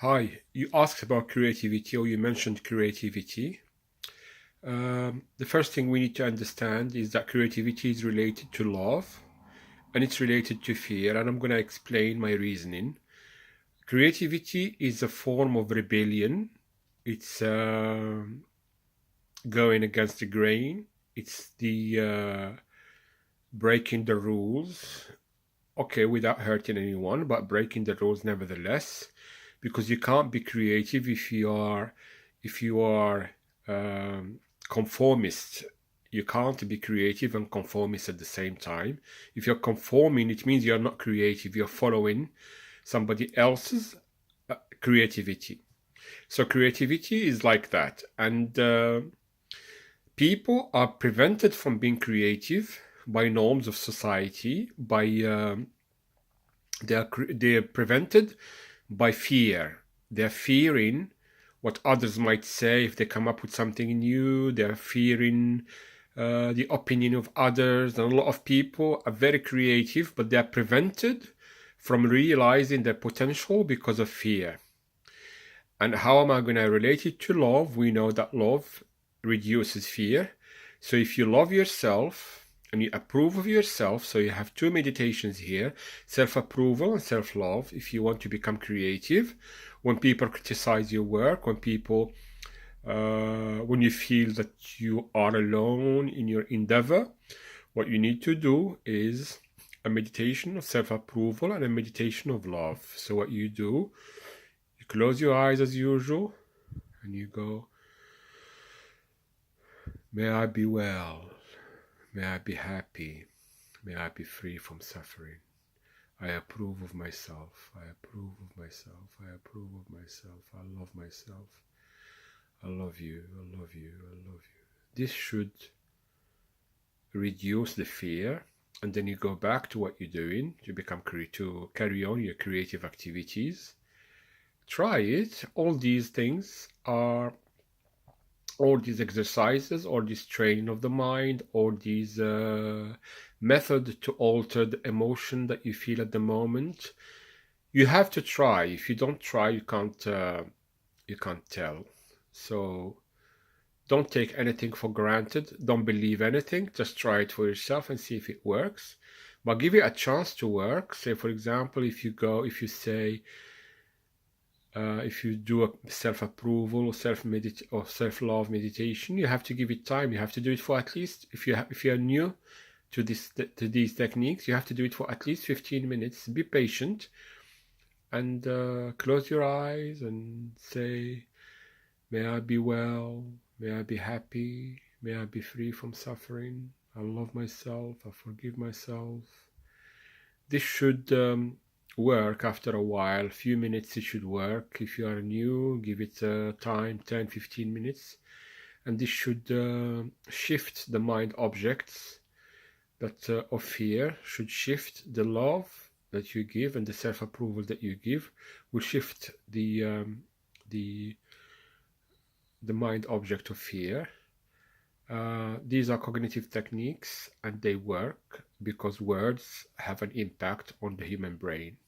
Hi, you asked about creativity or you mentioned creativity. The first thing we need to understand is that creativity is related to love and it's related to fear, and I'm going to explain my reasoning. Creativity is a form of rebellion, it's going against the grain, it's the breaking the rules, okay, without hurting anyone, but breaking the rules nevertheless, because you can't be creative if you are um, conformist. You can't be creative and conformist at the same time. If you're conforming, it means you're not creative. You're following somebody else's creativity. So creativity is like that, and people are prevented from being creative by norms of society, by they're prevented by fear. They're fearing what others might say if they come up with something new. They're fearing the opinion of others. And a lot of people are very creative, but they're prevented from realizing their potential because of fear. And how am I going to relate it to love? We know that love reduces fear. So if you love yourself and you approve of yourself, so you have two meditations here, self-approval and self-love, if you want to become creative. When people criticize your work, when you feel that you are alone in your endeavor, what you need to do is a meditation of self-approval and a meditation of love. So what you do, you close your eyes as usual, and you go, may I be well, may I be happy, may I be free from suffering. I approve of myself, I approve of myself, I approve of myself, I love myself, I love you, I love you, I love you. This should reduce the fear, and then you go back to what you're doing to carry on your creative activities. Try it. All these exercises, all this training of the mind, all these method to alter the emotion that you feel at the moment. You have to try. If you don't try, you can't tell. So don't take anything for granted. Don't believe anything. Just try it for yourself and see if it works. But give it a chance to work. Say, for example, if you do a self-approval or self-love meditation, you have to give it time. You have to do it for at least, if you are new to these techniques, you have to do it for at least 15 minutes. Be patient and close your eyes and say, may I be well, may I be happy, may I be free from suffering. I love myself, I forgive myself. This should work after a while. A few minutes it should work. If you are new, give it time, 10-15 minutes, and this should shift the mind objects that of fear, should shift the love that you give, and the self-approval that you give will shift the mind object of fear. These are cognitive techniques, and they work because words have an impact on the human brain.